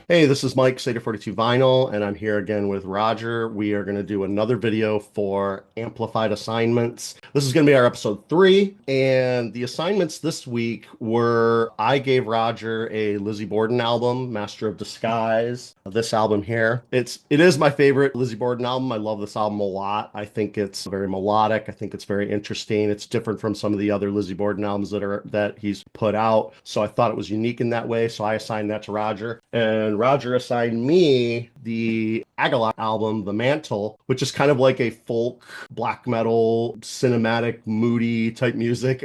Hey, this is Mike, Seder 42 Vinyl, and I'm here again with Roger. We are going to do another video for Amplified Assignments. This is going to be our episode 3, and the assignments this week were I gave Roger a Lizzy Borden album, Master of Disguise. This album here. It is my favorite Lizzy Borden album. I love this album a lot. I think it's very melodic. I think it's very interesting. It's different from some of the other Lizzy Borden albums that he's put out. So I thought it was unique in that way. So I assigned that to Roger. And Roger assigned me the Agalloch album, The Mantle, which is kind of like a folk, black metal, cinematic, moody type music.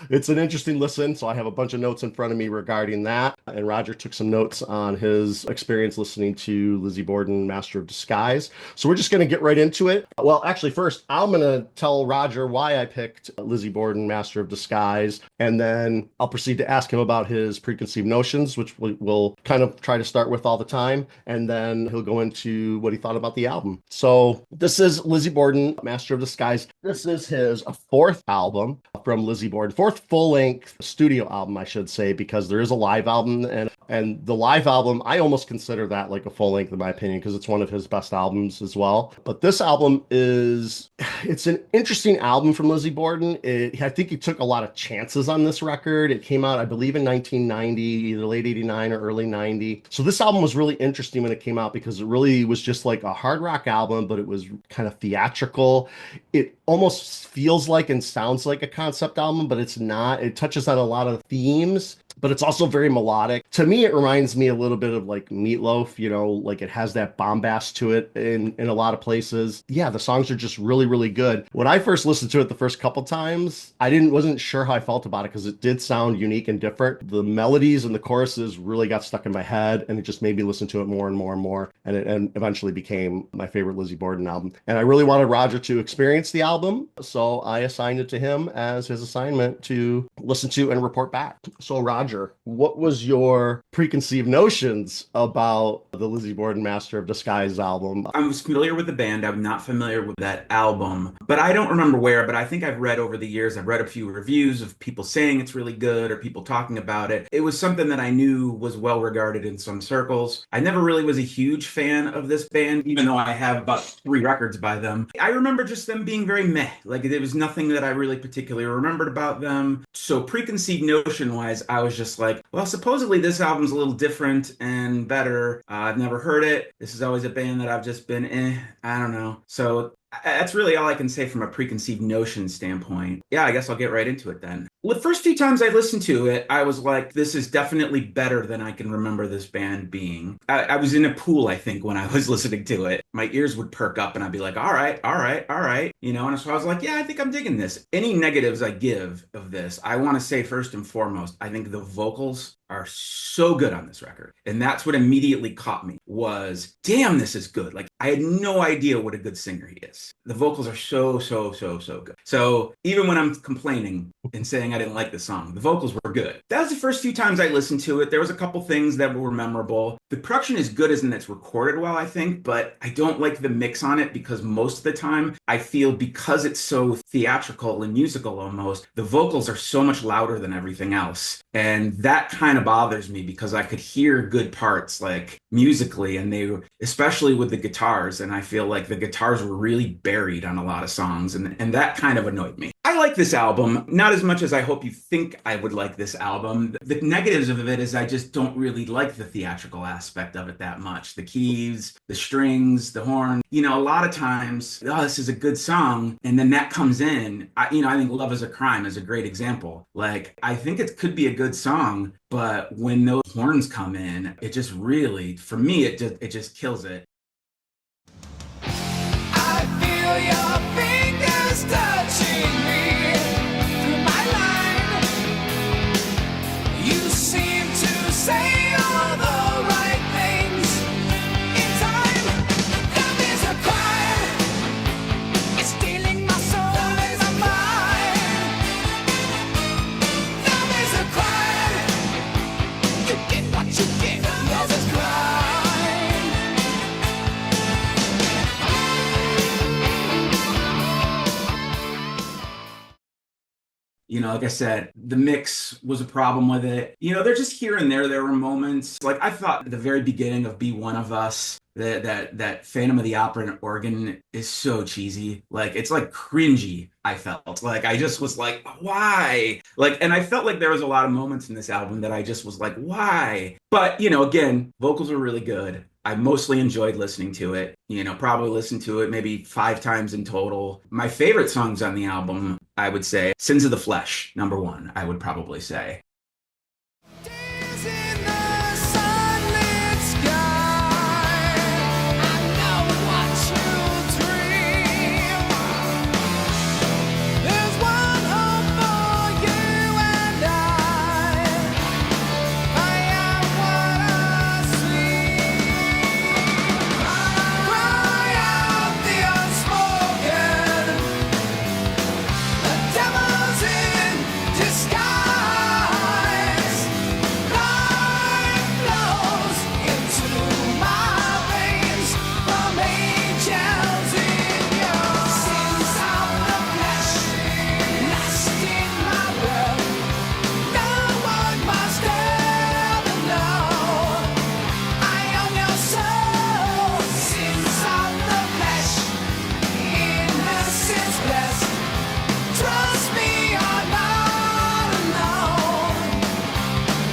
It's an interesting listen, so I have a bunch of notes in front of me regarding that. And Roger took some notes on his experience listening to Lizzy Borden, Master of Disguise. So we're just going to get right into it. Well, actually, first, I'm going to tell Roger why I picked Lizzy Borden, Master of Disguise, and then I'll proceed to ask him about his preconceived notions, which we'll kind of try to start with all the time, and then he'll go into what he thought about the album. So this is Lizzy Borden, Master of Disguise. This is his fourth album from Lizzy Borden, fourth full-length studio album, I should say, because there is a live album, and the live album, I almost consider that like a full-length in my opinion, because it's one of his best albums as well. But this album it's an interesting album from Lizzy Borden. I think he took a lot of chances on this record. It came out, I believe, in 1990, either late 89 or early 90. So this album was really interesting when it came out because it really was just like a hard rock album, but it was kind of theatrical. It almost feels like and sounds like a concept album, but it's not. It touches on a lot of themes, but it's also very melodic. To me, it reminds me a little bit of like Meatloaf, like it has that bombast to it in a lot of places. Yeah, the songs are just really, really good. When I first listened to it the first couple times, wasn't sure how I felt about it because it did sound unique and different. The melodies and the choruses really got stuck in my head, and it just made me listen to it more and more and more, and it eventually became my favorite Lizzy Borden album. And I really wanted Roger to experience the album, so I assigned it to him as his assignment to listen to and report back. So Roger, what was your preconceived notions about the Lizzy Borden Master of Disguise album? I was familiar with the band. I'm not familiar with that album, but I don't remember where, but I think I've read over the years, I've read a few reviews of people saying it's really good or people talking about it. It was something that I knew was well regarded in some circles. I never really was a huge fan of this band, even though I have about 3 records by them. I remember just them being very meh. Like there was nothing that I really particularly remembered about them. So preconceived notion wise, I was just like, well, supposedly this album's a little different and better. I've never heard it. This is always a band that I've just been, I don't know. So that's really all I can say from a preconceived notion standpoint. Yeah, I guess I'll get right into it then. Well, the first few times I listened to it, I was like, this is definitely better than I can remember this band being. I was in a pool, I think, when I was listening to it. My ears would perk up and I'd be like, all right, all right, all right. And so I was like, yeah, I think I'm digging this. Any negatives I give of this, I want to say first and foremost, I think the vocals are so good on this record. And that's what immediately caught me was, damn, this is good. Like I had no idea what a good singer he is. The vocals are so good. So even when I'm complaining and saying I didn't like the song, the vocals were good. That was the first few times I listened to it. There was a couple things that were memorable. The production is good as in it's recorded well, I think, but I don't like the mix on it because most of the time I feel because it's so theatrical and musical almost, the vocals are so much louder than everything else. And that kind of bothers me because I could hear good parts like musically and they were, especially with the guitars, and I feel like the guitars were really buried on a lot of songs and that kind of annoyed me. I like this album, not as much as I hope you think I would like this album. The negatives of it is I just don't really like the theatrical aspect of it that much. The keys, the strings, the horn. A lot of times, oh, this is a good song, and then that comes in. I think Love is a Crime is a great example. Like, I think it could be a good song, but when those horns come in, it just really, for me, it just kills it. I feel your fingers touching me through my line. You seem to Like I said, the mix was a problem with it. They're just here and there were moments. Like I thought at the very beginning of Be One of Us, that Phantom of the Opera and organ is so cheesy. Like it's like cringy, I felt. Like I just was like, why? Like, and I felt like there was a lot of moments in this album that I just was like, why? But, again, vocals are really good. I mostly enjoyed listening to it. Probably listened to it maybe 5 times in total. My favorite songs on the album, I would say, Sins of the Flesh, number one, I would probably say. Days in the sunlit sky, I know what you dream. There's one hope for you and I am what I see. Cry out the unspoken, the devil's in disguise. Life flows into my veins from angels in your sins of the flesh, lost in my will. No one must ever know. I own your soul, sins of the flesh, innocence blessed. Trust me, you're not alone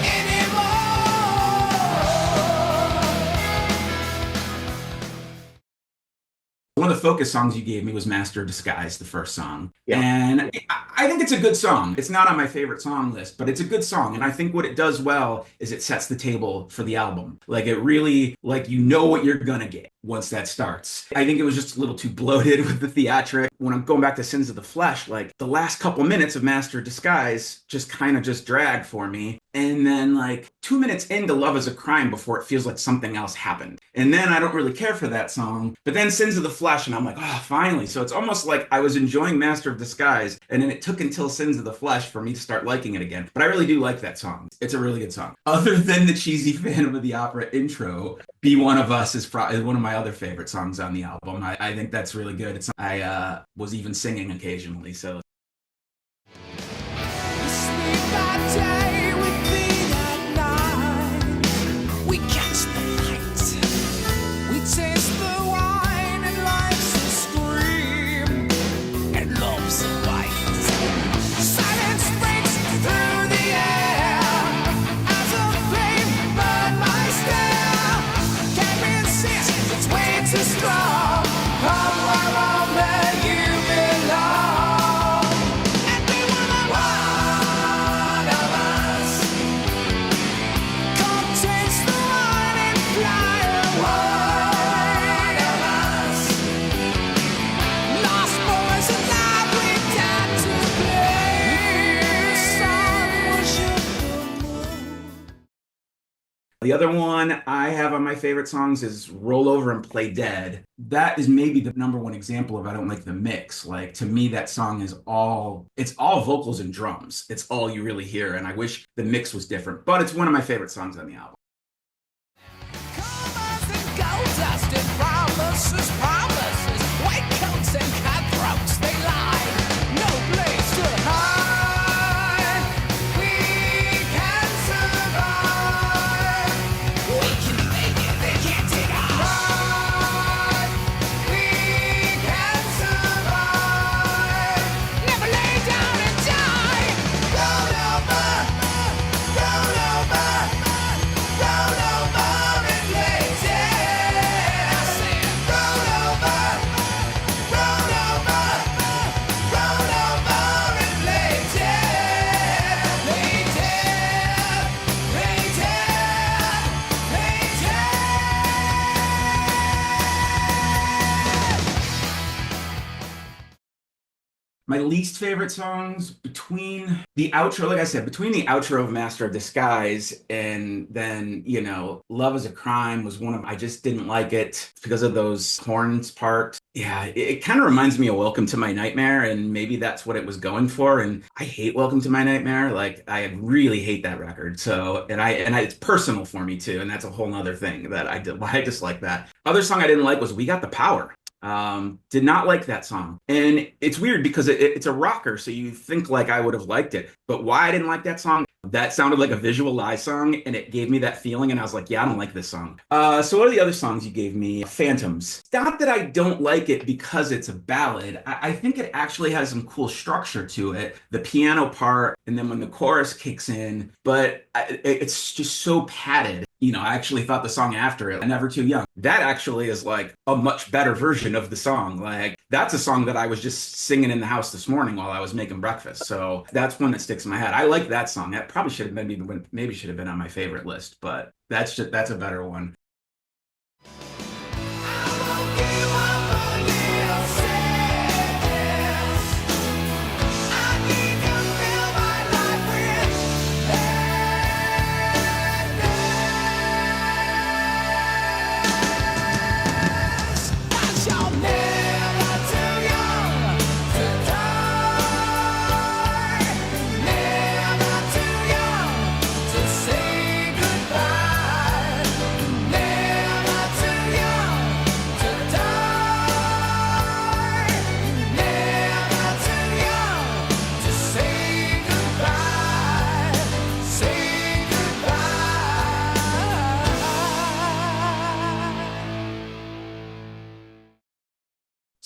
anymore. One of the focus songs you gave me was Master of Disguise, the first song. Yeah. And I think it's a good song. It's not on my favorite song list, but it's a good song. And I think what it does well is it sets the table for the album. Like it really, like what you're gonna get once that starts. I think it was just a little too bloated with the theatric. When I'm going back to Sins of the Flesh, like the last couple minutes of Master of Disguise just kind of just dragged for me. And then like 2 minutes into Love is a Crime before it feels like something else happened. And then I don't really care for that song. But then Sins of the Flesh and I'm like, oh, finally. So it's almost like I was enjoying Master of Disguise and then it took until Sins of the Flesh for me to start liking it again. But I really do like that song. It's a really good song. Other than the cheesy Phantom of the Opera intro, Be One of Us is one of my other favorite songs on the album. I think that's really good. I was even singing occasionally. So We sleep by day, we feed at night. We catch the light, we taste the wine, and life's a scream, and love's a white. Silence breaks through the air as a flame burn my stare. Can't resist, it's way too strong. Come where only you belong. And be one of us. Come taste the wine and fly away. One of us. Lost boys alive, we died to play. Sun worship the moon. the other one I have on my favorite songs is Roll Over and Play Dead. That is maybe the number one example of I don't like the mix. Like to me, that song is it's all vocals and drums. It's all you really hear. And I wish the mix was different, but it's one of my favorite songs on the album. Commas and gold dust and promises, promises. White coats and cutthroats, they lie. No place to hide. We can survive. We can make it, they can't take our pride. We can survive. Never lay down and die. Roll over, roll over, roll over and lay dead. I said, roll over, roll over, roll over and lay dead. Lay dead, lay dead, lay dead. My least favorite songs between the outro, like I said, between the outro of Master of Disguise and then, Love is a Crime was one of, I just didn't like it because of those horns part. Yeah, it kind of reminds me of Welcome to My Nightmare, and maybe that's what it was going for. And I hate Welcome to My Nightmare. Like I really hate that record. So, it's personal for me too. And that's a whole nother thing that I did, why I dislike that. Other song I didn't like was We Got the Power. Did not like that song. And it's weird because it's a rocker, so you think like I would have liked it. But why I didn't like that song, that sounded like a Visual Eye song, and it gave me that feeling, and I was like, yeah, I don't like this song. So what are the other songs you gave me? Phantoms. Not that I don't like it because it's a ballad. I think it actually has some cool structure to it. The piano part, and then when the chorus kicks in, but it's just so padded. I actually thought the song after it, Never Too Young, that actually is like a much better version of the song. Like, that's a song that I was just singing in the house this morning while I was making breakfast. So that's one that sticks in my head. I like that song. That probably should have been maybe should have been on my favorite list, but that's a better one.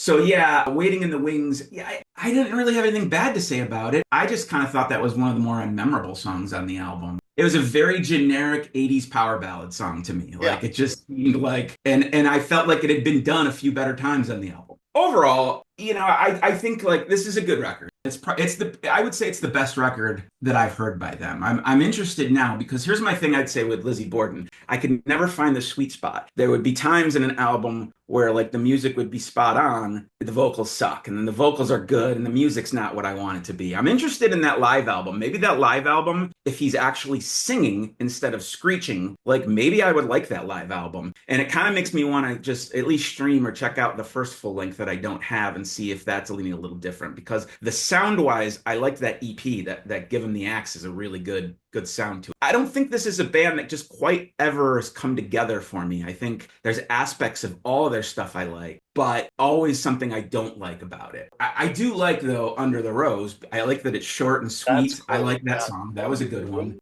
So yeah, Waiting in the Wings. Yeah, I didn't really have anything bad to say about it. I just kind of thought that was one of the more unmemorable songs on the album. It was a very generic 80s power ballad song to me. Yeah. Like, it just seemed like, and I felt like it had been done a few better times on the album. Overall, I think like this is a good record. I would say it's the best record that I've heard by them. I'm interested now because here's my thing I'd say with Lizzy Borden. I could never find the sweet spot. There would be times in an album where like the music would be spot on, the vocals suck, and then the vocals are good and the music's not what I want it to be. I'm interested in that live album. Maybe that live album, if he's actually singing instead of screeching, like maybe I would like that live album. And it kind of makes me want to just at least stream or check out the first full length that I don't have and see if that's leaning a little different, because the sound wise, I like that EP, that Give 'Em the Axe is a really good sound to it. I don't think this is a band that just quite ever has come together for me. I think there's aspects of all of their stuff I like, but always something I don't like about it. I do like, though, Under the Rose. I like that it's short and sweet. That's I cool. like that Yeah. song. That was a good one.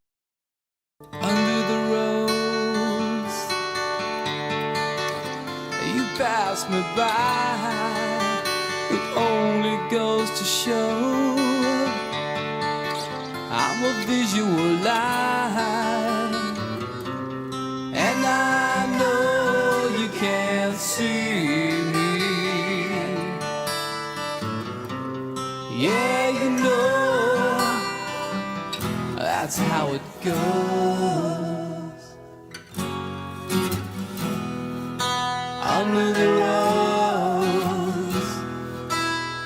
Under the rose, you pass me by. It only goes to show I'm a visual lie, and I know you can't see me. Yeah, you know that's how it goes. Under the rose,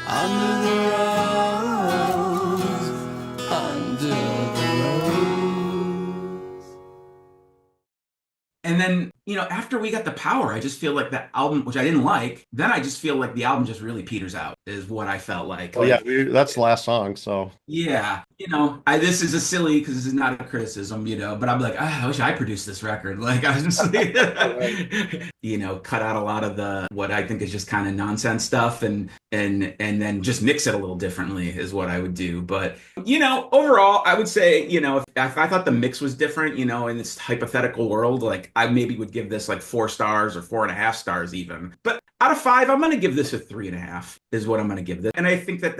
under the rose, under the rose. And then, after We Got the Power, I just feel like that album, which I didn't like, then I just feel like the album just really peters out, is what I felt like. Well, yeah, that's the last song. So Yeah, this is a silly, because this is not a criticism, but I'm like, I wish I produced this record. Like, I was just, cut out a lot of what I think is just kind of nonsense stuff, and then just mix it a little differently is what I would do. But overall, I would say, if I thought the mix was different, in this hypothetical world, like I maybe would give this like 4 stars or 4.5 stars even. But out of 5, I'm going to give this a 3.5 is what I'm going to give this. And I think that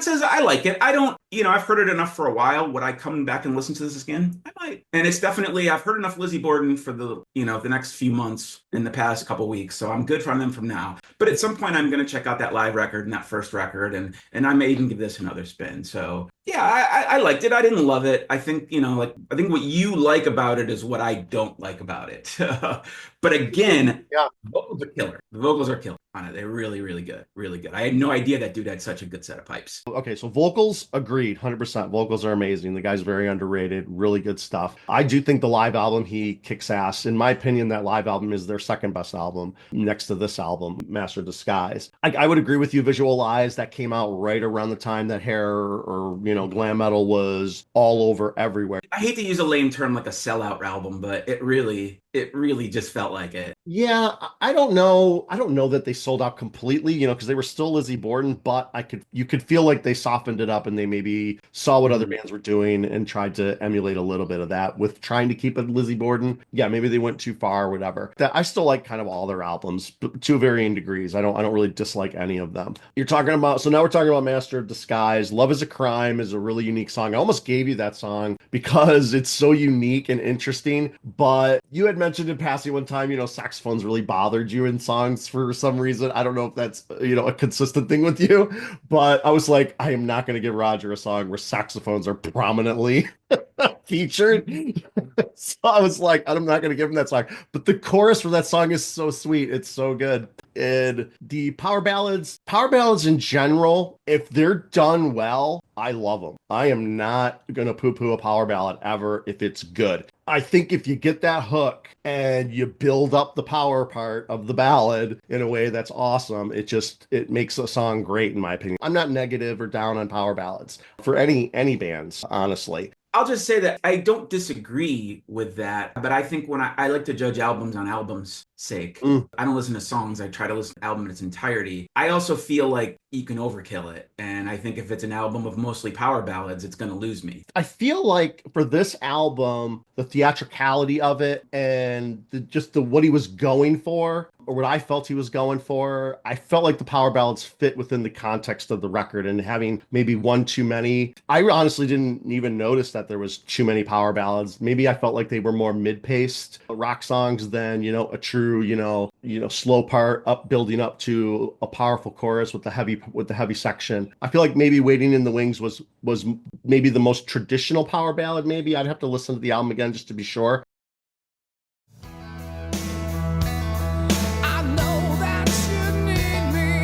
says I like it. I don't, I've heard it enough for a while. Would I come back and listen to this again? I might. And it's definitely, I've heard enough Lizzy Borden for the next few months in the past couple weeks. So I'm good from them from now. But at some point, I'm going to check out that live record and that first record. And I may even give this another spin. So yeah, I liked it. I didn't love it. I think, I think what you like about it is what I don't like about it. But again, yeah, vocals are killer. The vocals are killer on it. They're really, really good. Really good. I had no idea that dude had such a good set of pipes. okay, so vocals, agreed, 100%. Vocals are amazing. The guy's very underrated, really good stuff. I do think the live album, he kicks ass. In my opinion, that live album is their second best album next to this album, Master Disguise. I would agree with you, Visual Eyes, that came out right around the time that hair or glam metal was all over everywhere. I hate to use a lame term like a sellout album, but it really it really just felt like it. Yeah, I don't know. I don't know that they sold out completely, because they were still Lizzy Borden, but you could feel like they softened it up and they maybe saw what other Mhm. bands were doing and tried to emulate a little bit of that with trying to keep it Lizzy Borden. Yeah, maybe they went too far or whatever. That I still like kind of all their albums to varying degrees. I don't really dislike any of them. You're talking about, so now we're talking about Master of Disguise. Love is a Crime is a really unique song. I almost gave you that song because it's so unique and interesting, but you had mentioned in passing one time, saxophones really bothered you in songs for some reason. I don't know if that's, a consistent thing with you, but I was like, I am not going to give Roger a song where saxophones are prominently featured. So I was like, I'm not going to give him that song. But the chorus for that song is so sweet. It's so good. And the power ballads in general, if they're done well, I love them. I am not going to poo-poo a power ballad ever if it's good. I think if you get that hook and you build up the power part of the ballad in a way that's awesome, it makes a song great in my opinion. I'm not negative or down on power ballads for any bands, honestly. I'll just say that I don't disagree with that, but I think when I like to judge albums on albums' sake. Mm. I don't listen to songs, I try to listen to the album in its entirety. I also feel like you can overkill it. And I think if it's an album of mostly power ballads, it's going to lose me. I feel like for this album, the theatricality of it and just the what he was going for, or what I felt he was going for, I felt like the power ballads fit within the context of the record, and having maybe one too many. I honestly didn't even notice that there was too many power ballads. Maybe I felt like they were more mid-paced rock songs than, a true, slow part up building up to a powerful chorus with the heavy section. I feel like maybe Waiting in the Wings was maybe the most traditional power ballad. Maybe I'd have to listen to the album again just to be sure. I know that you need me.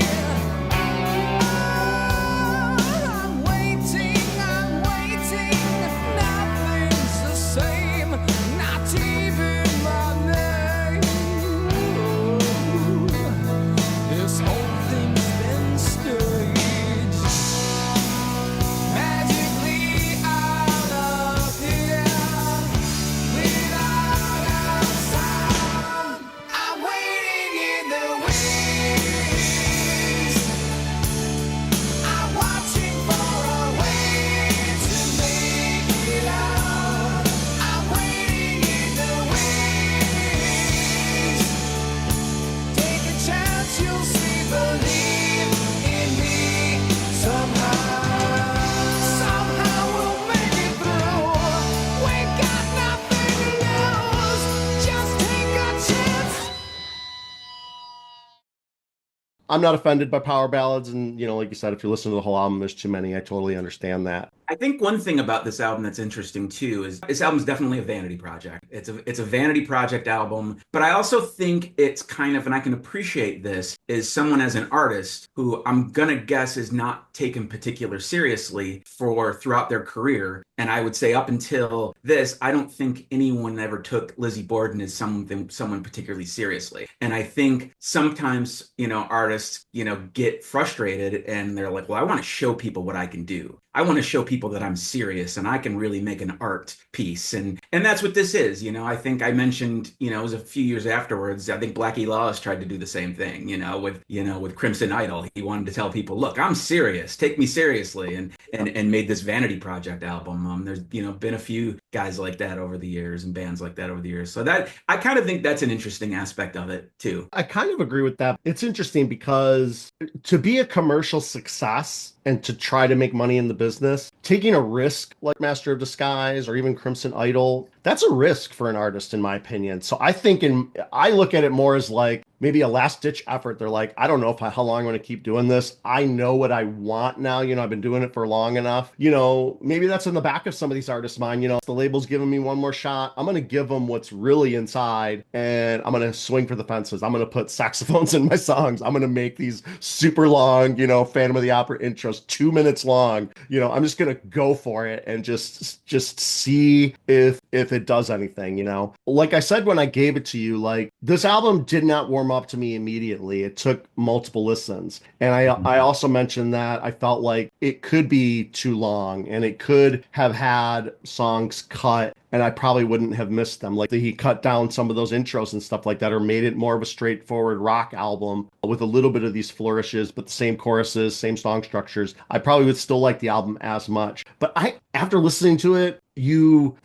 I'm waiting. Nothing's the same, not even my name. This whole thing's been staged, magically out of here, without a sound. I'm waiting in the wings. I'm watching for a way to make it out. I'm waiting in the wings. Take a chance, you'll see, believe in me somehow. Somehow we'll make it through. We got nothing to lose. Just take a chance. I'm not offended by power ballads, and like you said, if you listen to the whole album, there's too many. I totally understand that. I think one thing about this album that's interesting too is this album is definitely a vanity project. It's a vanity project album, but I also think it's kind of, and I can appreciate this, is someone as an artist who I'm gonna guess is not taken particular seriously for throughout their career. And I would say up until this, I don't think anyone ever took Lizzy Borden as someone particularly seriously. And I think sometimes, artists, get frustrated and they're like, well, I want to show people what I can do. I want to show people that I'm serious and I can really make an art piece. And that's what this is. I think I mentioned, it was a few years afterwards. I think Blackie Lawless tried to do the same thing, with Crimson Idol. He wanted to tell people, look, I'm serious, take me seriously, and made this vanity project album. There's, been a few guys like that over the years and bands like that over the years. So that I kind of think that's an interesting aspect of it too. I kind of agree with that. It's interesting because to be a commercial success and to try to make money in the business, taking a risk like Master of Disguise or even Crimson Idol, that's a risk for an artist, in my opinion. So I look at it more as like maybe a last ditch effort. They're like, I don't know how long I'm going to keep doing this. I know what I want now. I've been doing it for long enough. Maybe that's in the back of some of these artists' mind. The label's giving me one more shot. I'm going to give them what's really inside, and I'm going to swing for the fences. I'm going to put saxophones in my songs. I'm going to make these super long, Phantom of the Opera intros, 2 minutes long. I'm just going to go for it and just see if it does anything. Like I said when I gave it to you, like this album did not warm warm up to me immediately. It took multiple listens. And I Mhm. also mentioned that I felt like it could be too long and it could have had songs cut and I probably wouldn't have missed them. Like he cut down some of those intros and stuff like that, or made it more of a straightforward rock album with a little bit of these flourishes, but the same choruses, same song structures. I probably would still like the album as much. But after listening to it,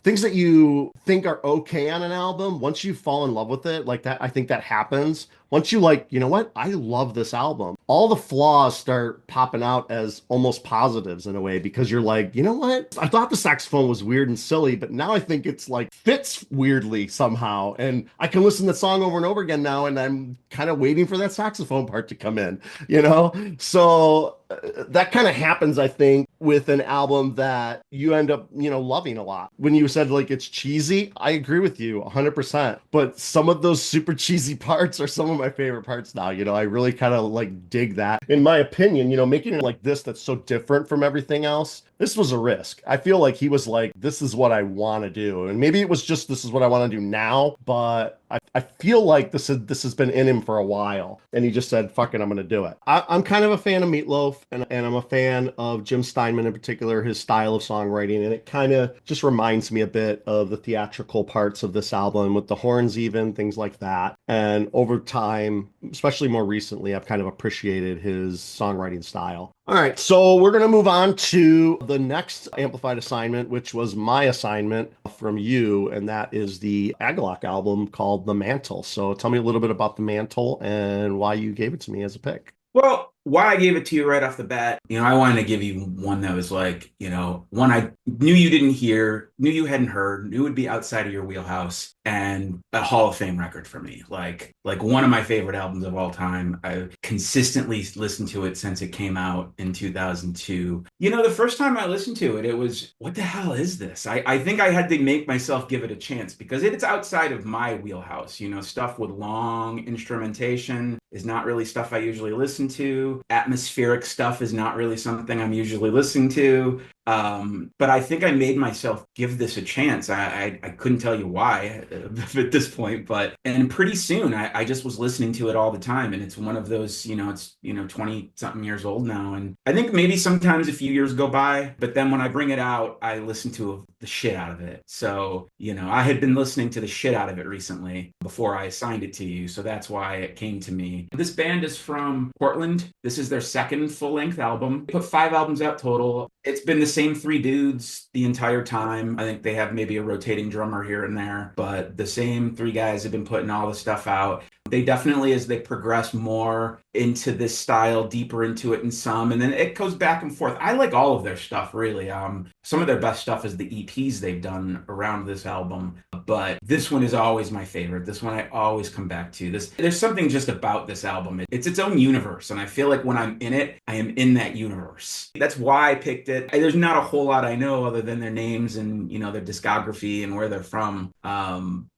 things that you think are okay on an album, once you fall in love with it, like that, I think that happens. Once you like, you know what? I love this album. All the flaws start popping out as almost positives in a way because you're like, you know what? I thought the saxophone was weird and silly, but now I think it's like fits weirdly somehow. And I can listen to the song over and over again now, and I'm kind of waiting for that saxophone part to come in, you know? So that kind of happens, I think, with an album that you end up, loving a lot. When you said like it's cheesy, I agree with you 100%. But some of those super cheesy parts are some of my favorite parts now. I really kind of like dig that. In my opinion, making it like this that's so different from everything else, this was a risk. I feel like he was like, this is what I want to do. And maybe it was just this is what I want to do now, but I feel like this has been in him for a while, and he just said, "Fuck it, I'm going to do it." I'm kind of a fan of Meatloaf, and I'm a fan of Jim Steinman in particular, his style of songwriting, and it kind of just reminds me a bit of the theatrical parts of this album with the horns, even things like that. And over time, especially more recently, I've kind of appreciated his songwriting style. All right, so we're going to move on to the next amplified assignment, which was my assignment from you, and that is the Agalloch album called The Mantle. So tell me a little bit about The Mantle and why you gave it to me as a pick. Well, why I gave it to you right off the bat, I wanted to give you one that was like, one I knew you didn't hear, knew you hadn't heard, knew would be outside of your wheelhouse, and a Hall of Fame record for me. Like one of my favorite albums of all time. I consistently listened to it since it came out in 2002. The first time I listened to it, it was, what the hell is this? I think I had to make myself give it a chance because it's outside of my wheelhouse. Stuff with long instrumentation is not really stuff I usually listen to. Atmospheric stuff is not really something I'm usually listening to. But I think I made myself give this a chance. I couldn't tell you why at this point, and pretty soon I just was listening to it all the time. And it's one of those, it's, 20 something years old now. And I think maybe sometimes a few years go by, but then when I bring it out, I listen to the shit out of it. So, I had been listening to the shit out of it recently before I assigned it to you. So that's why it came to me. This band is from Portland. This is their second full-length album. They put 5 albums out total. It's been the same 3 dudes the entire time. I think they have maybe a rotating drummer here and there, but the same 3 guys have been putting all the stuff out. They definitely, as they progress more into this style, deeper into it in some, and then it goes back and forth. I like all of their stuff, really. Some of their best stuff is the EPs they've done around this album, but this one is always my favorite. This one I always come back to. There's something just about this album. It's its own universe, and I feel like when I'm in it, I am in that universe. That's why I picked it. There's not a whole lot I know other than their names and, their discography and where they're from.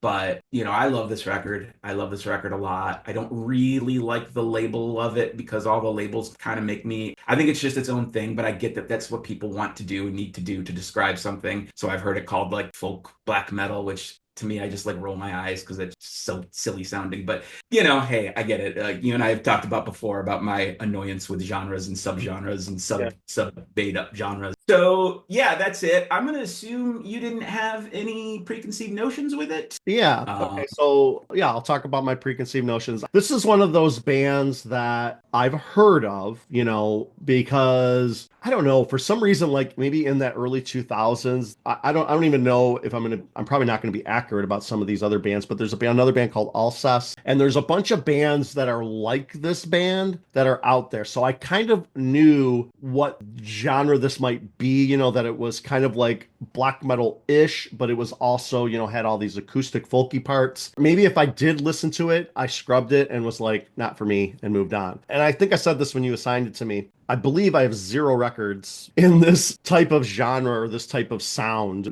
But, I love this record. I love this record a lot. I don't really like the label of it because all the labels kind of make me, I think it's just its own thing, but I get that that's what people want to do and need to do to describe something. So I've heard it called like folk black metal, which to me, I just like roll my eyes because it's so silly sounding. But, hey, I get it. You and I have talked about before about my annoyance with genres and subgenres and sub made up genres. So, yeah, that's it. I'm going to assume you didn't have any preconceived notions with it. Yeah. Okay. So, yeah, I'll talk about my preconceived notions. This is one of those bands that I've heard of, because I don't know, for some reason, like maybe in that early 2000s, I don't even know if I'm probably not going to be accurate about some of these other bands, but there's another band called Alcest, and there's a bunch of bands that are like this band that are out there. So I kind of knew what genre this might be, that it was kind of like black metal-ish, but it was also, had all these acoustic folky parts. Maybe if I did listen to it, I scrubbed it and was like, not for me, and moved on. And I think I said this when you assigned it to me. I believe I have 0 records in this type of genre or this type of sound,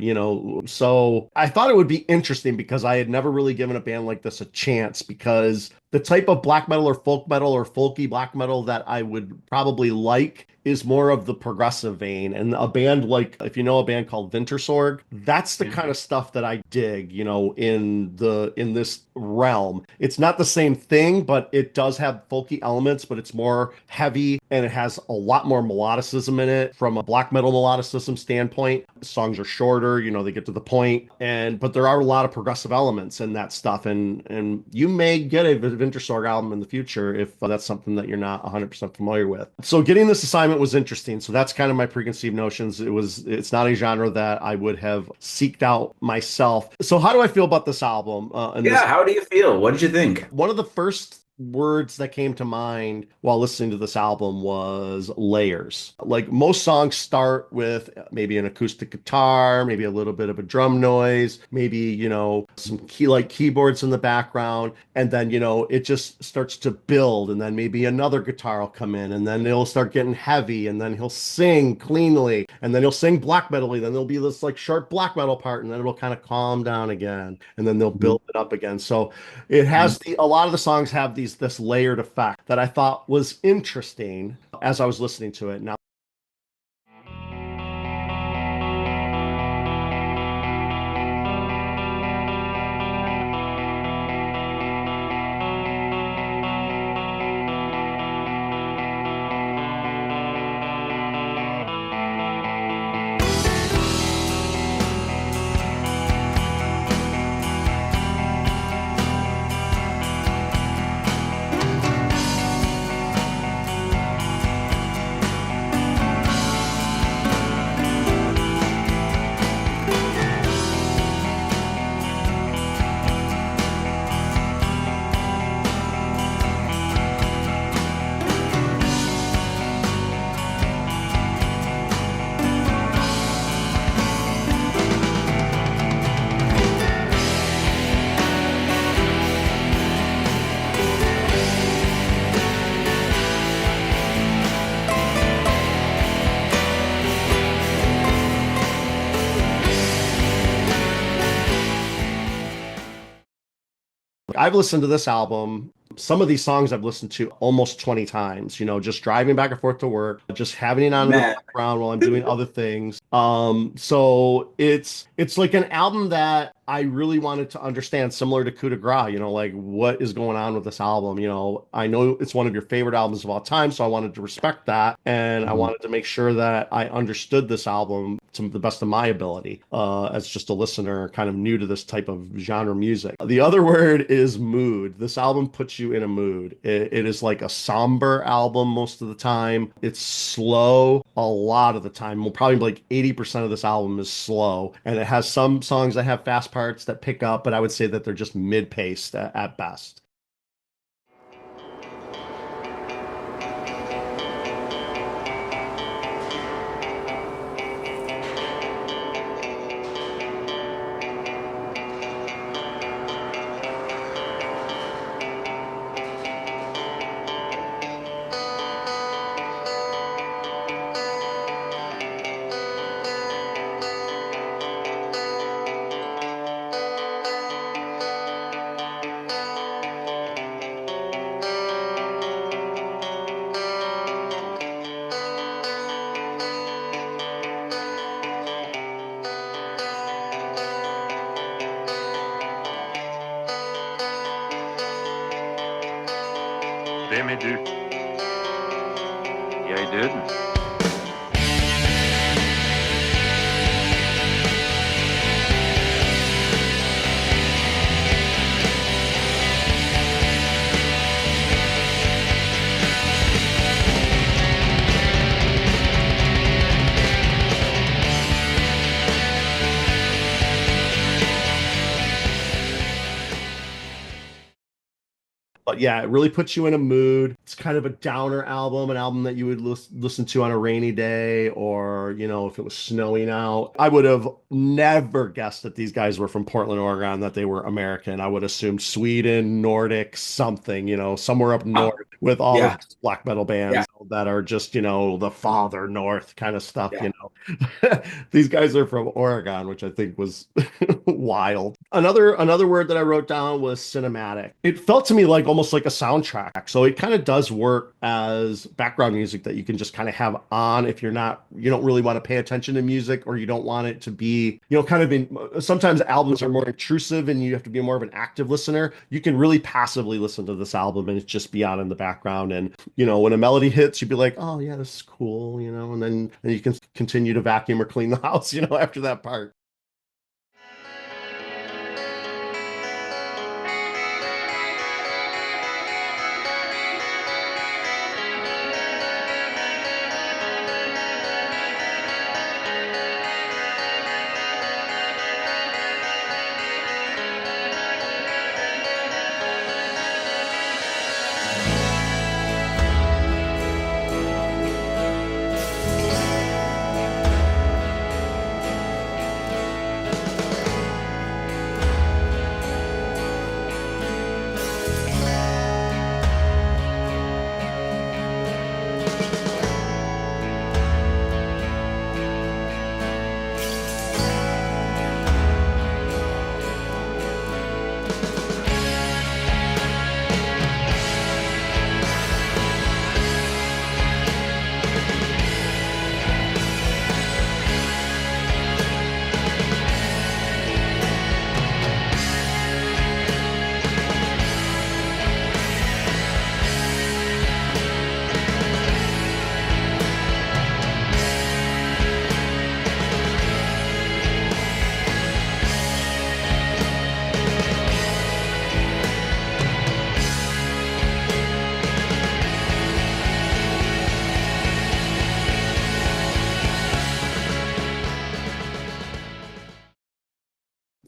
So I thought it would be interesting because I had never really given a band like this a chance because The type of black metal or folk metal or folky black metal that I would probably like is more of the progressive vein. And a band like, if you know a band called Wintersorg, that's the kind of stuff that I dig, in this realm. It's not the same thing, but it does have folky elements, but it's more heavy and it has a lot more melodicism in it from a black metal melodicism standpoint. Songs are shorter, they get to the point, but there are a lot of progressive elements in that stuff, and you may get a Wintersorg album in the future if that's something that you're not 100% familiar with. So getting this assignment was interesting. So that's kind of my preconceived notions. It's not a genre that I would have seeked out myself. So how do I feel about this album? Yeah, how do you feel? What did you think? One of the first words that came to mind while listening to this album was layers. Like most songs start with maybe an acoustic guitar, maybe a little bit of a drum noise, maybe, some keyboards in the background. And then, it just starts to build. And then maybe another guitar will come in and then it'll start getting heavy. And then he'll sing cleanly. And then he'll sing black metal-y. Then there'll be this like sharp black metal part. And then it'll kind of calm down again. And then they'll build it up again. So it has a lot of the songs have this layered effect that I thought was interesting as I was listening to it. Now, I've listened to this album. Some of these songs I've listened to almost 20 times, just driving back and forth to work, just having it on in the Man. background while I'm doing other things. So it's like an album that I really wanted to understand, similar to Coup de Grace, like what is going on with this album. I know it's one of your favorite albums of all time, so I wanted to respect that. And I wanted to make sure that I understood this album to the best of my ability, as just a listener kind of new to this type of genre music. The other word is mood. This album puts you in a mood. It is like a somber album most of the time. It's slow a lot of the time. Well, probably like 80% of this album is slow. And it has some songs that have fast parts that pick up, but I would say that they're just mid-paced at best. Vem är du? Jag är döden. But yeah, it really puts you in a mood. It's kind of a downer album, an album that you would listen to on a rainy day or, if it was snowing out. I would have never guessed that these guys were from Portland, Oregon, that they were American. I would assume Sweden, Nordic, something, somewhere up north with all of Yeah. these black metal bands Yeah. that are just, the farther north kind of stuff, Yeah. These guys are from Oregon, which I think was wild. Another word that I wrote down was cinematic. It felt to me like almost almost like a soundtrack. So it kind of does work as background music that you can just kind of have on if you don't really want to pay attention to music, or you don't want it to be, kind of sometimes albums are more intrusive and you have to be more of an active listener. You can really passively listen to this album and it's just be on in the background. And, when a melody hits, you'd be like, oh yeah, this is cool, and then you can continue to vacuum or clean the house, after that part.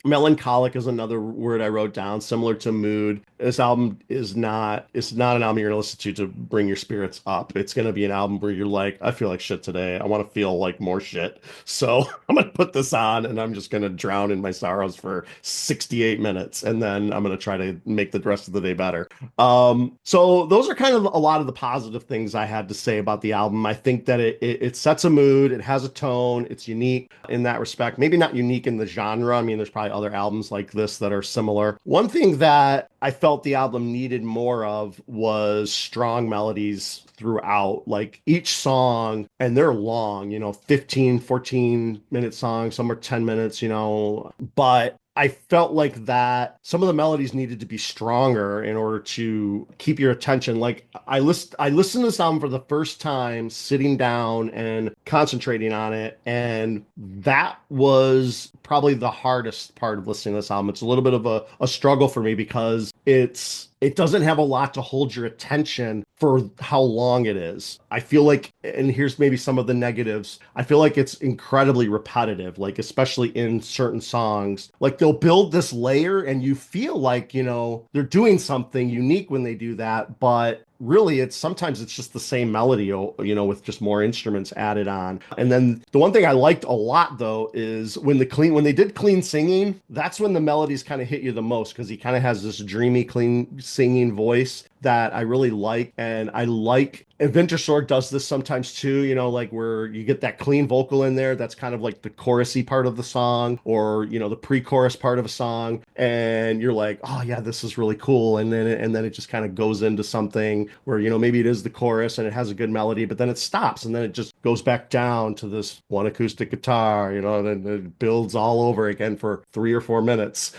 Melancholic is another word I wrote down, similar to mood. This album it's not an album you're gonna listen to bring your spirits up. It's gonna be an album where you're like, I feel like shit today. I want to feel like more shit. So I'm gonna put this on and I'm just gonna drown in my sorrows for 68 minutes, and then I'm gonna try to make the rest of the day better. So those are kind of a lot of the positive things I had to say about the album. I think that it sets a mood, it has a tone, it's unique in that respect. Maybe not unique in the genre. I mean, there's probably other albums like this that are similar. One thing that I felt the album needed more of was strong melodies throughout, like each song, and they're long, 15, 14-minute songs, some are 10 minutes, but I felt like that some of the melodies needed to be stronger in order to keep your attention. Like I listened to this album for the first time sitting down and concentrating on it, and that was probably the hardest part of listening to this album. It's a little bit of a struggle for me because it doesn't have a lot to hold your attention for how long it is. I feel like, and here's maybe some of the negatives, I feel like it's incredibly repetitive, like especially in certain songs. Like they'll build this layer and you feel like, they're doing something unique when they do that, but really sometimes it's just the same melody, with just more instruments added on. And then the one thing I liked a lot though is when they did clean singing, that's when the melodies kind of hit you the most, because he kind of has this dreamy clean singing voice that I really like. And Winter Sword does this sometimes too, like where you get that clean vocal in there that's kind of like the chorusy part of the song, or the pre-chorus part of a song, and you're like, oh yeah, this is really cool. And then it just kind of goes into something where maybe it is the chorus and it has a good melody, but then it stops and then it just goes back down to this one acoustic guitar, and then it builds all over again for 3 or 4 minutes.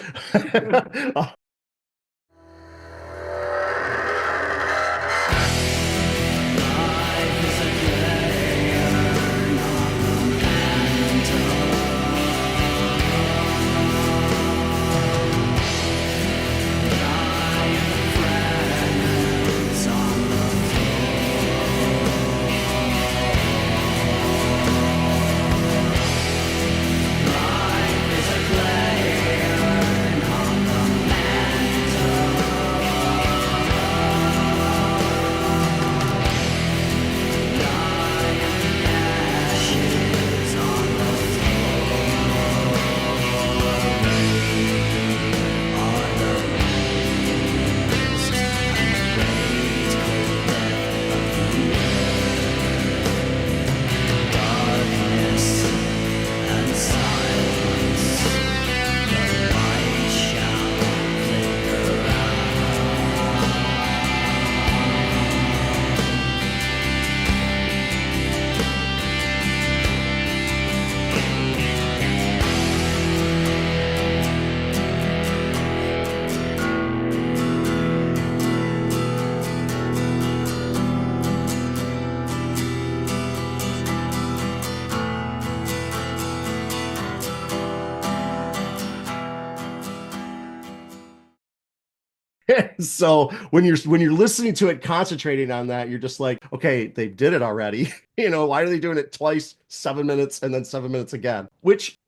So when you're listening to it, concentrating on that, you're just like, okay, they did it already. Why are they doing it twice, 7 minutes, and then 7 minutes again?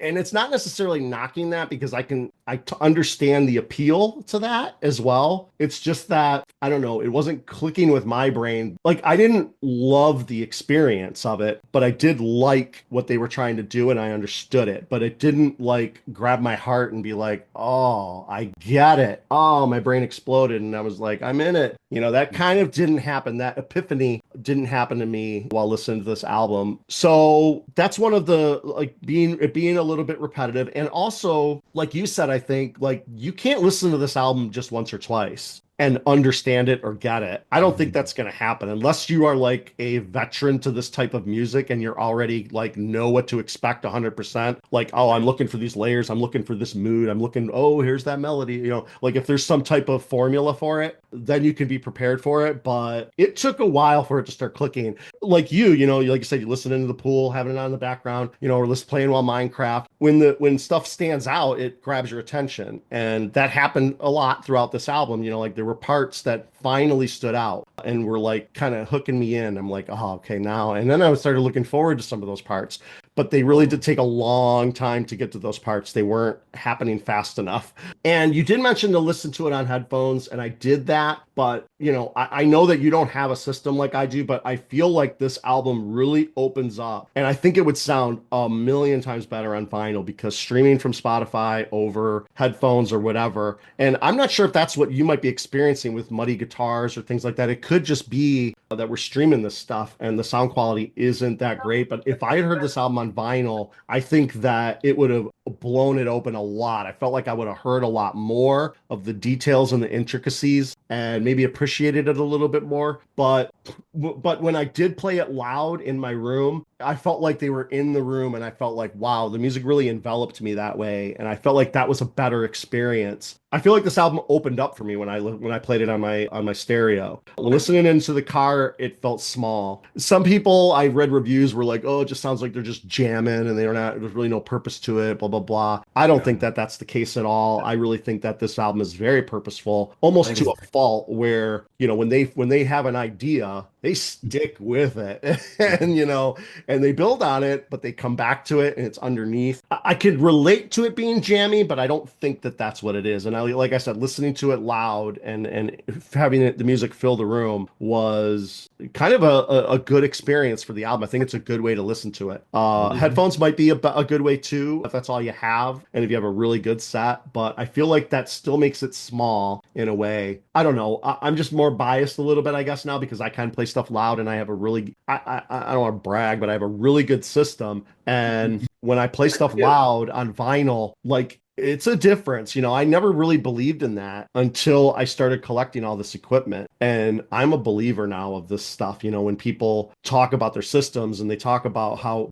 And it's not necessarily knocking that because I understand the appeal to that as well. It's just that I don't know, it wasn't clicking with my brain. Like I didn't love the experience of it, but I did like what they were trying to do and I understood it. But it didn't like grab my heart and be like, oh, I get it. Oh, my brain exploded and I was like, I'm in it. That kind of didn't happen. That epiphany didn't happen to me while listening to this album. So that's one of the like being a little bit repetitive. And also, like you said, I think like you can't listen to this album just once or twice and understand it or get it. I don't think that's going to happen unless you are like a veteran to this type of music and you're already like know what to expect 100%. Like, oh, I'm looking for these layers. I'm looking for this mood. I'm looking, oh, here's that melody. Like if there's some type of formula for it, then you can be prepared for it. But it took a while for it to start clicking. Like like you said, you listen into the pool, having it on in the background, or just playing while Minecraft. When stuff stands out, it grabs your attention. And that happened a lot throughout this album. Like there were parts that finally stood out and were like kind of hooking me in. I'm like, oh, okay, now. And then I started looking forward to some of those parts. But they really did take a long time to get to those parts. They weren't happening fast enough. And you did mention to listen to it on headphones, and I did that. But, I know that you don't have a system like I do, but I feel like this album really opens up. And I think it would sound a million times better on vinyl because streaming from Spotify over headphones or whatever. And I'm not sure if that's what you might be experiencing with muddy guitars or things like that. It could just be that we're streaming this stuff and the sound quality isn't that great. But if I had heard this album on vinyl, I think that it would have blown it open a lot. I felt like I would have heard a lot more of the details and the intricacies and maybe appreciated it a little bit more. But when I did play it loud in my room, I felt like they were in the room and I felt like, wow, the music really enveloped me that way. And I felt like that was a better experience. I feel like this album opened up for me when I played it on my stereo. Listening into the car, it felt small. Some people I read reviews were like, "Oh, it just sounds like they're just jamming and there's really no purpose to it." Blah blah blah. I don't think that that's the case at all. I really think that this album is very purposeful, almost to a fault. Where when they have an idea, they stick with it, and they build on it, but they come back to it and it's underneath. I could relate to it being jammy, but I don't think that that's what it is. And like I said, listening to it loud and having the music fill the room was kind of a good experience for the album. I think it's a good way to listen to it. Headphones might be a good way too, if that's all you have and if you have a really good set, but I feel like that still makes it small in a way. I don't know. I'm just more biased a little bit, I guess, now because I kind of play stuff loud and I have a really, I don't want to brag, but I have a really good system. And when I play stuff loud on vinyl, like it's a difference. I never really believed in that until I started collecting all this equipment. And I'm a believer now of this stuff. When people talk about their systems and they talk about how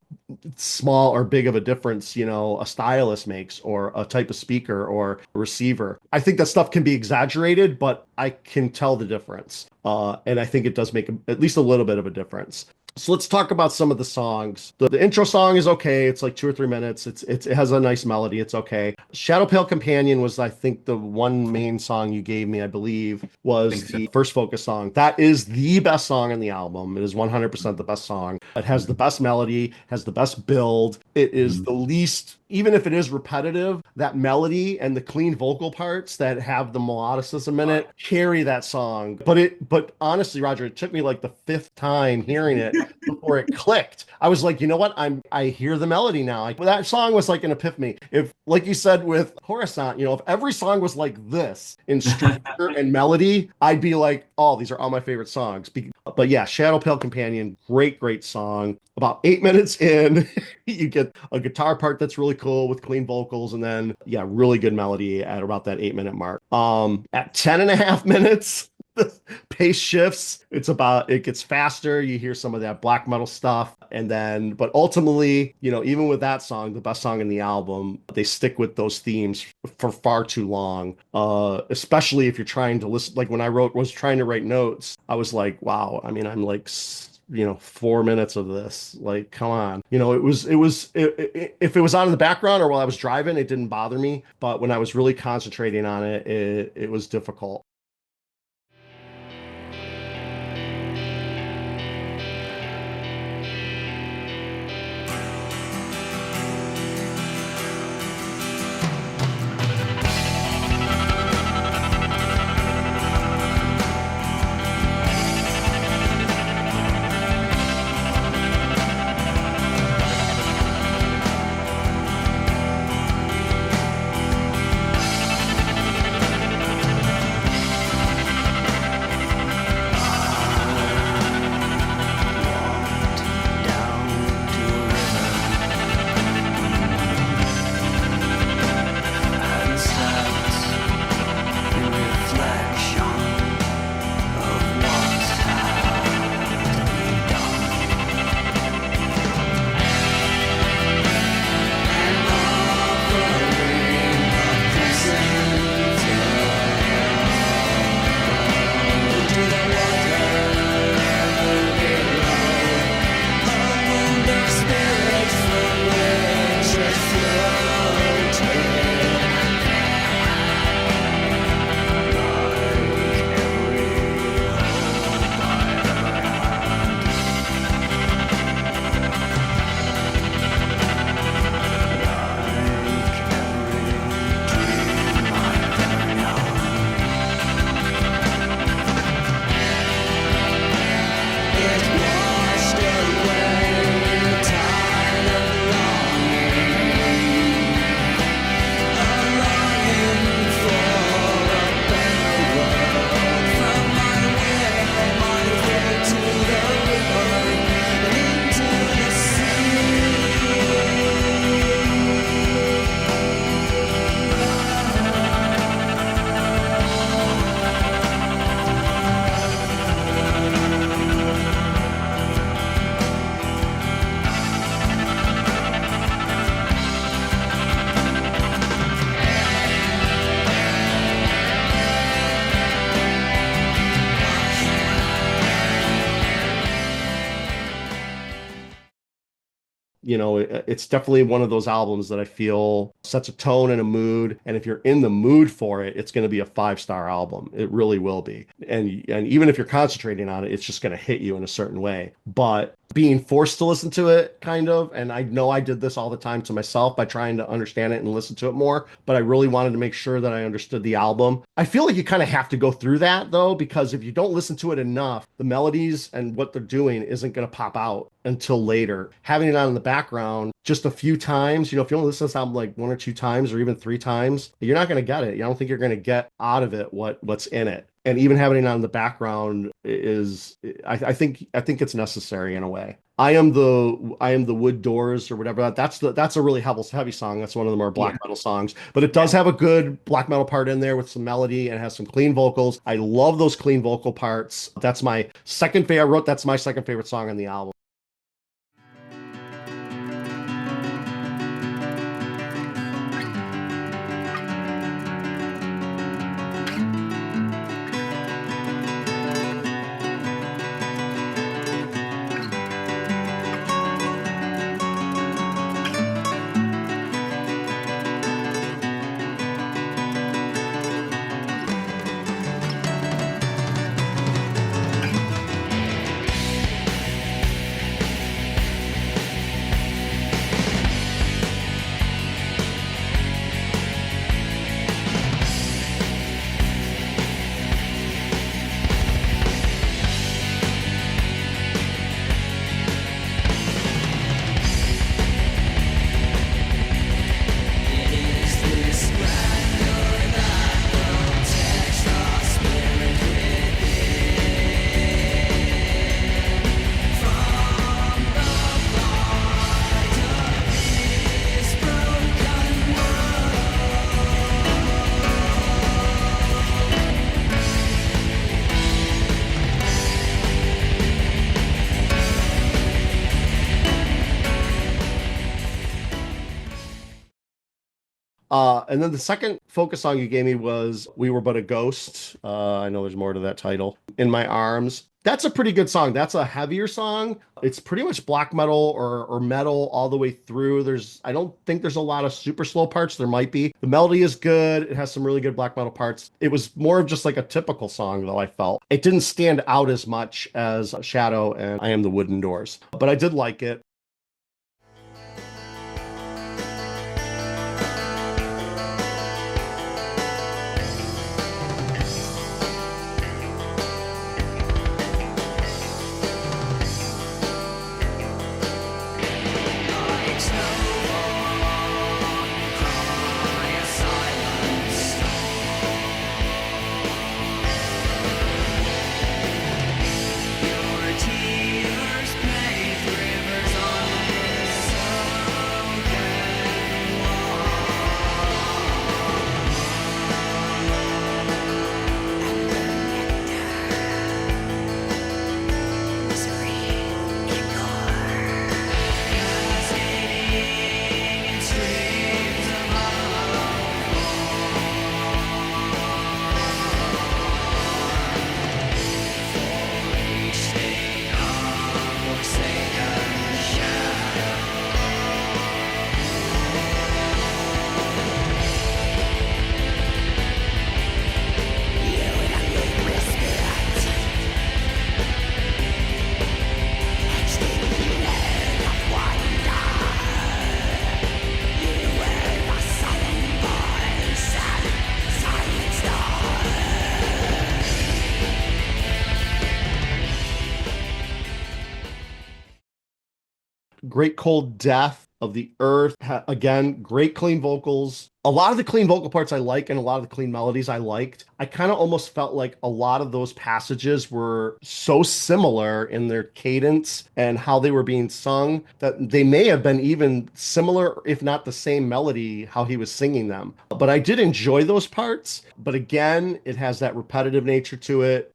small or big of a difference, a stylus makes or a type of speaker or a receiver. I think that stuff can be exaggerated, but I can tell the difference. And I think it does make at least a little bit of a difference. So let's talk about some of the songs. The intro song is okay. It's like 2 or 3 minutes. It has a nice melody. It's okay. Shadow Pale Companion was, I think, the one main song you gave me, I believe, was the first focus song. That is the best song in the album. It is 100% the best song. It has the best melody, has the best build. It is the least, even if it is repetitive, that melody and the clean vocal parts that have the melodicism in it carry that song. But honestly, Roger, it took me like the fifth time hearing it before it clicked. I was like, you know what? I hear the melody now. Like that song was like an epiphany. If, like you said with Coruscant, if every song was like this in structure and melody, I'd be like, oh, these are all my favorite songs. But yeah, Shadow Pale Companion, great song. About 8 minutes in, you get a guitar part that's really cool with clean vocals, and then really good melody at about that 8 minute mark. At 10.5 minutes, the pace shifts. It gets faster. You hear some of that black metal stuff. But ultimately, even with that song, the best song in the album, they stick with those themes for far too long. Especially if you're trying to listen, like when I was trying to write notes, I was like, wow, I mean, I'm like, 4 minutes of this, like, come on. If it was on in the background or while I was driving, it didn't bother me. But when I was really concentrating on it, it was difficult. it's definitely one of those albums that I feel sets a tone and a mood. And if you're in the mood for it, it's going to be a 5-star album. It really will be. And even if you're concentrating on it, it's just going to hit you in a certain way. But being forced to listen to it, kind of, and I know I did this all the time to myself by trying to understand it and listen to it more, but I really wanted to make sure that I understood the album. I feel like you kind of have to go through that though, because if you don't listen to it enough, the melodies and what they're doing isn't going to pop out until later. Having it on in the background just a few times, if you only listen to this album like 1 or 2 times or even 3 times, you're not going to get it. I don't think you're going to get out of it what's in it. And even having it on in the background is, I think it's necessary in a way. I am the wood doors or whatever. That's a really heavy song. That's one of the more black metal songs, but it does have a good black metal part in there with some melody and has some clean vocals. I love those clean vocal parts. That's my second favorite. I wrote that's my second favorite song on the album. And then the second focus song you gave me was We Were But a Ghost. I know there's more to that title. In My Arms. That's a pretty good song. That's a heavier song. It's pretty much black metal or metal all the way through. I don't think there's a lot of super slow parts. There might be. The melody is good. It has some really good black metal parts. It was more of just like a typical song, though, I felt. It didn't stand out as much as Shadow and I Am the Wooden Doors, but I did like it. Great Cold Death of the Earth. Again, great clean vocals. A lot of the clean vocal parts I like and a lot of the clean melodies I liked. I kind of almost felt like a lot of those passages were so similar in their cadence and how they were being sung that they may have been even similar, if not the same melody, how he was singing them. But I did enjoy those parts. But again, it has that repetitive nature to it.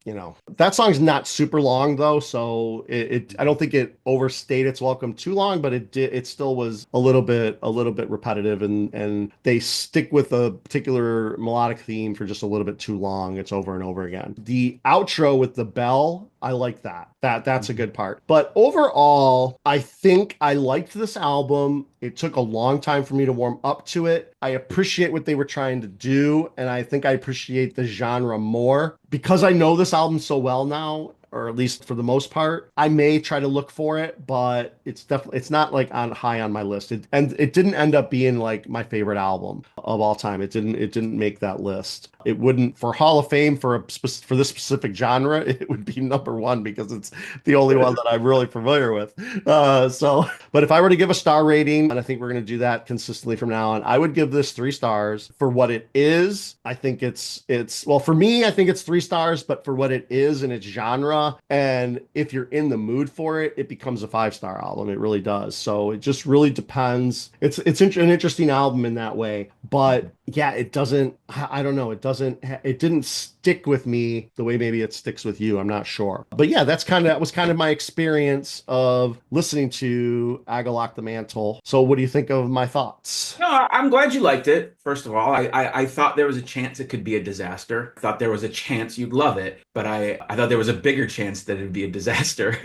That song's not super long though, so I don't think it overstayed its welcome too long, but it still was a little bit repetitive, and they stick with a particular melodic theme for just a little bit too long. It's over and over again. The outro with the bell, I like that. That's a good part. But overall, I think I liked this album. It took a long time for me to warm up to it. I appreciate what they were trying to do, and I think I appreciate the genre more. Because I know this album so well now, or at least for the most part, I may try to look for it, but it's not like on high on my list. And it didn't end up being like my favorite album of all time. It didn't make that list. It wouldn't for Hall of Fame for this specific genre. It would be number one because it's the only one that I'm really familiar with. But if I were to give a star rating, and I think we're going to do that consistently from now on, I would give this 3 stars for what it is. I think it's well, for me, I think it's 3 stars, but for what it is in its genre, and if you're in the mood for it, it becomes a 5-star album. It really does. So it just really depends. It's an interesting album in that way, but yeah, it doesn't. I don't know. It didn't stick with me the way maybe it sticks with you. I'm not sure. But yeah, that was kind of my experience of listening to Agalloch the Mantle. So what do you think of my thoughts? No, I'm glad you liked it. First of all, I thought there was a chance it could be a disaster. I thought there was a chance you'd love it, but I thought there was a bigger chance that it'd be a disaster.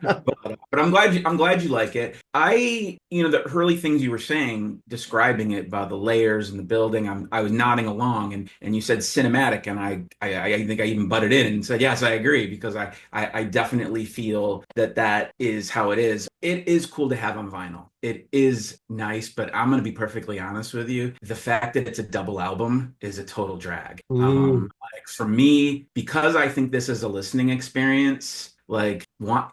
But I'm glad you like it. The early things you were saying, describing it by the layers and the building, I was nodding along, and you said cinematic, and I think I even butted in and said yes, I agree, because I definitely feel that is how it is. It is cool to have on vinyl. It is nice, but I'm going to be perfectly honest with you. The fact that it's a double album is a total drag. Like for me, because I think this is a listening experience, like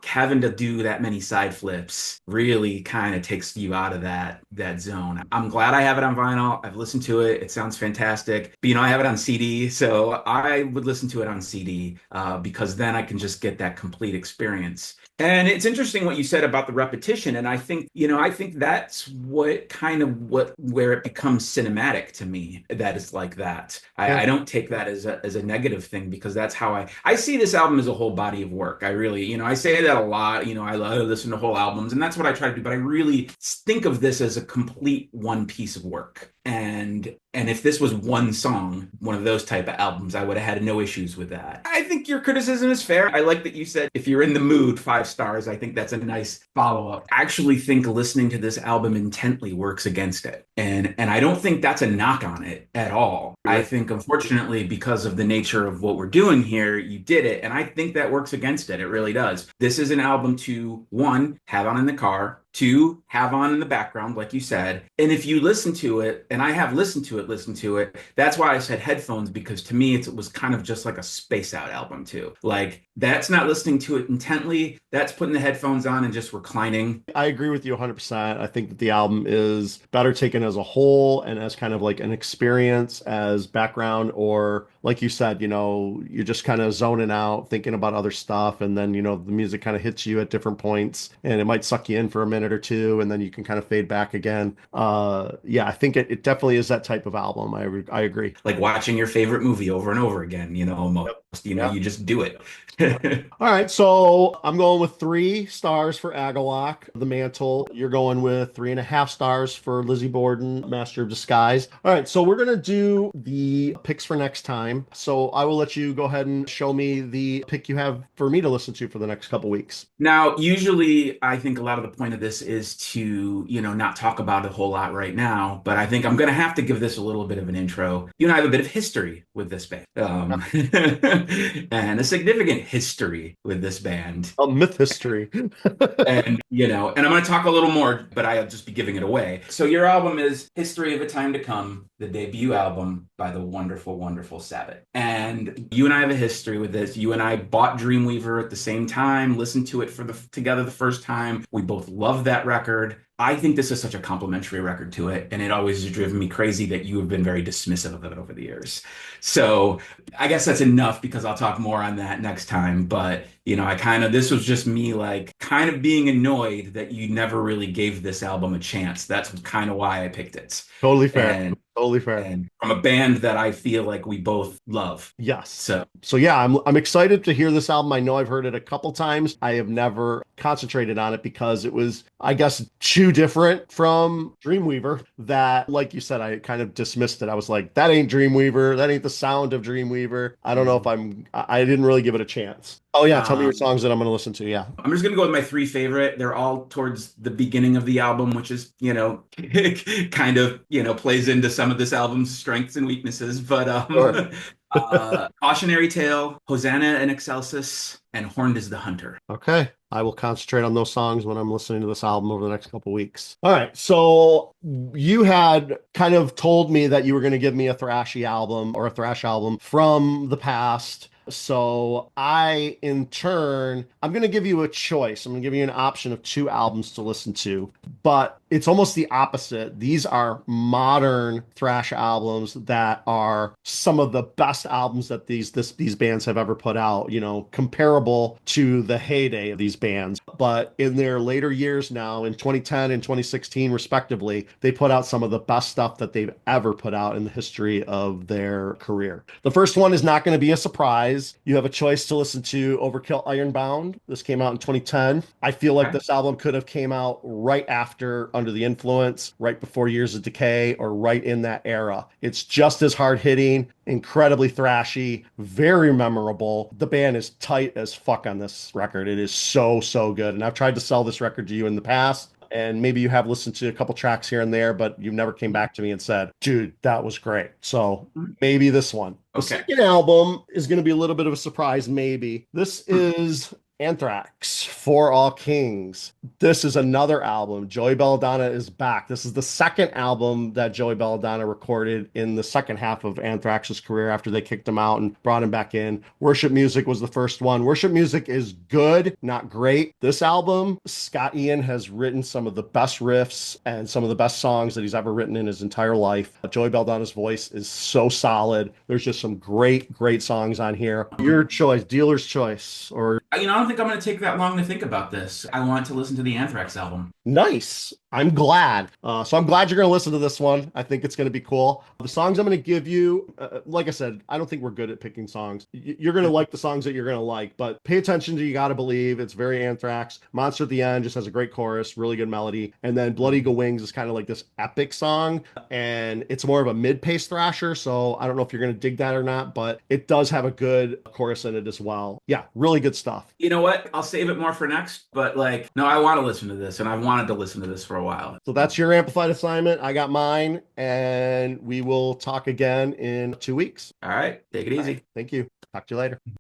having to do that many side flips really kind of takes you out of that zone. I'm glad I have it on vinyl. I've listened to it. It sounds fantastic. But I have it on CD, so I would listen to it on CD because then I can just get that complete experience. And it's interesting what you said about the repetition, and I think that's where it becomes cinematic to me. That is like that. I don't take that as a negative thing, because that's how I see this album as a whole body of work. I really, I say that a lot. I listen to whole albums, and that's what I try to do. But I really think of this as a complete one piece of work. And if this was one song, one of those type of albums, I would have had no issues with that. I think your criticism is fair. I like that you said if you're in the mood, 5 stars. I think that's a nice follow-up. I actually think listening to this album intently works against it. And I don't think that's a knock on it at all. I think, unfortunately, because of the nature of what we're doing here, you did it. And I think that works against it. It really does. This is an album to, 1, have on in the car, 2, have on in the background, like you said. And if you listen to it, and I have listened to it, that's why I said headphones, because to me, it was kind of just like a space out album too. Like, that's not listening to it intently. That's putting the headphones on and just reclining. I agree with you 100%. I think that the album is better taken as a whole and as kind of like an experience as background, or like you said, you're just kind of zoning out, thinking about other stuff. And then, the music kind of hits you at different points, and it might suck you in for a minute or two, and then you can kind of fade back again. Yeah, I think it definitely is that type of album. I agree. Like watching your favorite movie over and over again, almost. Yep. You just do it. All right, so I'm going with 3 stars for Agalloch, The Mantle. You're going with 3.5 stars for Lizzy Borden, Master of Disguise. All right, so we're gonna do the picks for next time. So I will let you go ahead and show me the pick you have for me to listen to for the next couple weeks. Now, usually I think a lot of the point of this is to, not talk about it a whole lot right now, but I think I'm going to have to give this a little bit of an intro. I have a bit of history with this band, and a significant history with this band. A myth history. and I'm going to talk a little more, but I'll just be giving it away. So your album is History of a Time to Come, the debut album by the wonderful, wonderful Sabbath. And you and I have a history with this. You and I bought Dreamweaver at the same time, listened to it together the first time. We both love that record. I think this is such a complimentary record to it, and it always has driven me crazy that you have been very dismissive of it over the years. So I guess that's enough, because I'll talk more on that next time. But this was just me like kind of being annoyed that you never really gave this album a chance. That's kind of why I picked it. Totally fair. And Totally fair. and from a band that I feel like we both love. Yes. So So yeah, I'm excited to hear this album. I know I've heard it a couple times. I have never concentrated on it because it was, I guess, too different from Dreamweaver that, like you said, I kind of dismissed it. I was like, that ain't Dreamweaver. That ain't the sound of Dreamweaver. I don't know if I didn't really give it a chance. Oh yeah, tell me your songs that I'm going to listen to. Yeah. I'm just gonna go with my three favorite. They're all towards the beginning of the album, which is, kind of, plays into some of this album's strengths and weaknesses. But Sure. Cautionary Tale, Hosanna in Excelsis, and Horned is the Hunter. Okay. I will concentrate on those songs when I'm listening to this album over the next couple weeks. All right. So you had kind of told me that you were going to give me a thrashy album or a thrash album from the past. So I, in turn, I'm going to give you a choice. I'm going to give you an option of two albums to listen to, but it's almost the opposite. These are modern thrash albums that are some of the best albums that these bands have ever put out, comparable to the heyday of these bands. But in their later years now, in 2010 and 2016 respectively, they put out some of the best stuff that they've ever put out in the history of their career. The first one is not going to be a surprise. You have a choice to listen to Overkill Ironbound. This came out in 2010. I feel like this album could have came out right after Under the Influence, right before Years of Decay, or right in that era. It's just as hard hitting, incredibly thrashy, very memorable. The band is tight as fuck on this record. It is so, so good. And I've tried to sell this record to you in the past, and maybe you have listened to a couple tracks here and there, but you never came back to me and said, dude, that was great. So maybe this one. The second album is going to be a little bit of a surprise, maybe. This is Anthrax, For All Kings. This is another album. Joey Belladonna is back. This is the second album that Joey Belladonna recorded in the second half of Anthrax's career after they kicked him out and brought him back in. Worship Music was the first one. Worship Music is good, not great. This album, Scott Ian has written some of the best riffs and some of the best songs that he's ever written in his entire life. Joey Belladonna's voice is so solid. There's just some great, great songs on here. Your choice, dealer's choice, or I don't think I'm going to take that long to think about this. I want to listen to the Anthrax album. Nice. I'm glad. So I'm glad you're going to listen to this one. I think it's going to be cool. The songs I'm going to give you, like I said, I don't think we're good at picking songs. You're going to like the songs that you're going to like, but pay attention to You Gotta Believe. It's very Anthrax. Monster at the End just has a great chorus, really good melody. And then Blood Eagle Wings is kind of like this epic song, and it's more of a mid-pace thrasher. So I don't know if you're going to dig that or not, but it does have a good chorus in it as well. Yeah, really good stuff. You know what? I'll save it more for next, but no, I want to listen to this, and I've wanted to listen to this for a while. So that's your amplified assignment. I got mine, and we will talk again in 2 weeks. All right. Take it easy. Thank you. Talk to you later.